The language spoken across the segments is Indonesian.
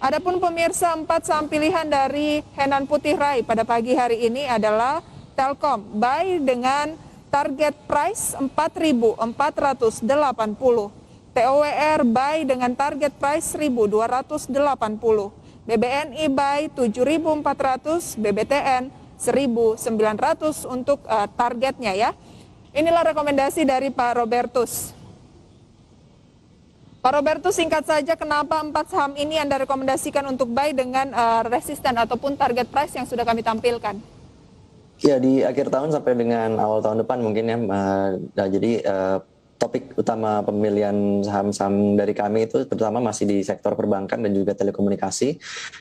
Adapun pemirsa, 4 saham pilihan dari Henan Putih Rai pada pagi hari ini adalah Telkom, buy dengan target price 4.480. TOWR buy dengan target price 1.280. BBNI buy 7.400, BBTN 1.900 untuk targetnya ya. Inilah rekomendasi dari Pak Robertus. Pak Robertus, singkat saja, kenapa 4 saham ini Anda rekomendasikan untuk buy dengan resisten ataupun target price yang sudah kami tampilkan? Ya, di akhir tahun sampai dengan awal tahun depan mungkin ya. Jadi topik utama pemilihan saham-saham dari kami itu terutama masih di sektor perbankan dan juga telekomunikasi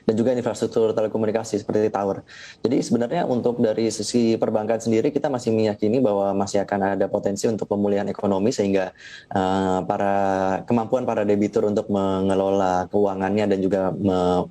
dan juga infrastruktur telekomunikasi seperti tower. Jadi sebenarnya untuk dari sisi perbankan sendiri kita masih meyakini bahwa masih akan ada potensi untuk pemulihan ekonomi sehingga kemampuan para debitur untuk mengelola keuangannya dan juga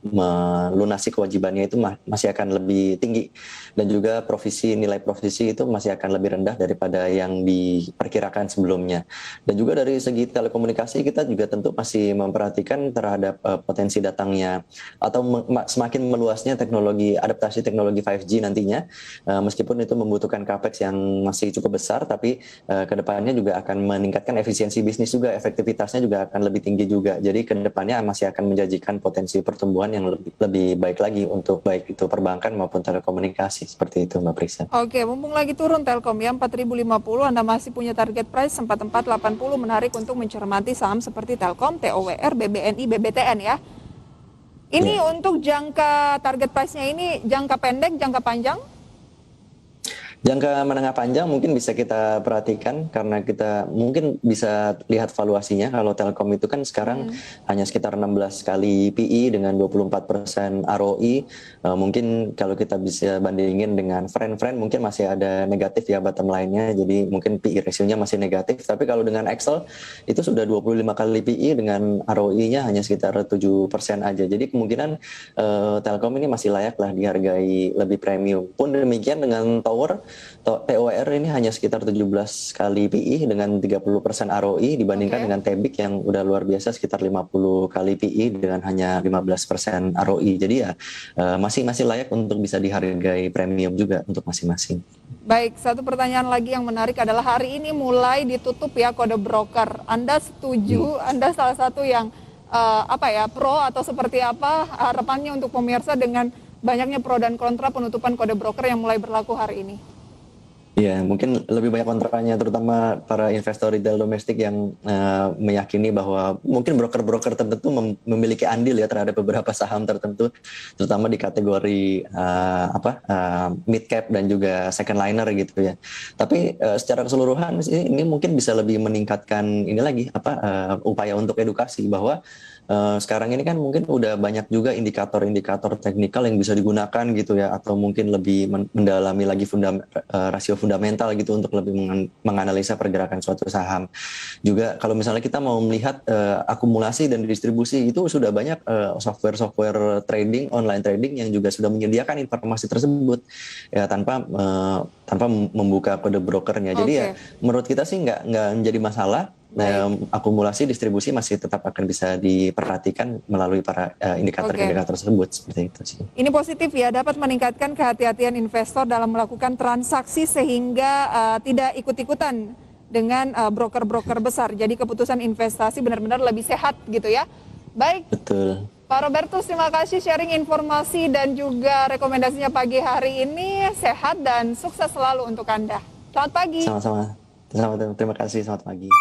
melunasi kewajibannya itu masih akan lebih tinggi, dan juga nilai provisi itu masih akan lebih rendah daripada yang diperkirakan sebelumnya. Dan juga dari segi telekomunikasi kita juga tentu masih memperhatikan terhadap potensi datangnya atau semakin meluasnya adaptasi teknologi 5G nantinya, meskipun itu membutuhkan capex yang masih cukup besar, tapi kedepannya juga akan meningkatkan efisiensi bisnis juga, efektivitasnya juga akan lebih tinggi juga. Jadi kedepannya masih akan menjanjikan potensi pertumbuhan yang lebih baik lagi untuk baik itu perbankan maupun telekomunikasi, seperti itu Mbak Prisa. Oke, mumpung lagi turun Telkom ya 4.050, Anda masih punya target price 4480, menarik untuk mencermati saham seperti Telkom, TOWR, BBNI, BBTN ya. Ini untuk jangka target price-nya ini jangka pendek, jangka panjang? Jangka menengah panjang mungkin bisa kita perhatikan karena kita mungkin bisa lihat valuasinya. Kalau Telkom itu kan sekarang hanya sekitar 16 kali PE dengan 24% ROI. Mungkin kalau kita bisa bandingin dengan friend mungkin masih ada negatif ya bottom line-nya. Jadi mungkin PE ratio-nya masih negatif. Tapi kalau dengan Excel itu sudah 25 kali PE dengan ROI-nya hanya sekitar 7% aja. Jadi kemungkinan Telkom ini masih layak lah dihargai lebih premium. Pun demikian dengan TOWR ini hanya sekitar 17 kali PE dengan 30% ROI dibandingkan dengan Tebik yang udah luar biasa sekitar 50 kali PE dengan hanya 15% ROI. Jadi ya masih layak untuk bisa dihargai premium juga untuk masing-masing. Baik, satu pertanyaan lagi yang menarik adalah hari ini mulai ditutup ya kode broker. Anda setuju? Anda salah satu yang pro atau seperti apa harapannya untuk pemirsa dengan banyaknya pro dan kontra penutupan kode broker yang mulai berlaku hari ini? Ya, mungkin lebih banyak kontranya, terutama para investor retail domestik yang meyakini bahwa mungkin broker-broker tertentu memiliki andil ya terhadap beberapa saham tertentu, terutama di kategori mid cap dan juga second liner gitu ya. Tapi secara keseluruhan ini mungkin bisa lebih meningkatkan ini lagi upaya untuk edukasi bahwa sekarang ini kan mungkin udah banyak juga indikator-indikator teknikal yang bisa digunakan gitu ya, atau mungkin lebih mendalami lagi rasio fundamental gitu untuk lebih menganalisa pergerakan suatu saham. Juga kalau misalnya kita mau melihat akumulasi dan distribusi, itu sudah banyak software trading, online trading yang juga sudah menyediakan informasi tersebut ya tanpa membuka kode brokernya. Jadi ya menurut kita sih nggak menjadi masalah. Akumulasi distribusi masih tetap akan bisa diperhatikan melalui para indikator-indikator tersebut, seperti itu sih. Ini positif ya, dapat meningkatkan kehati-hatian investor dalam melakukan transaksi sehingga tidak ikut-ikutan dengan broker-broker besar. Jadi keputusan investasi benar-benar lebih sehat gitu ya. Baik. Betul. Pak Robertus, terima kasih sharing informasi dan juga rekomendasinya pagi hari ini. Sehat dan sukses selalu untuk Anda. Selamat pagi. Sama-sama. Terima kasih, selamat pagi.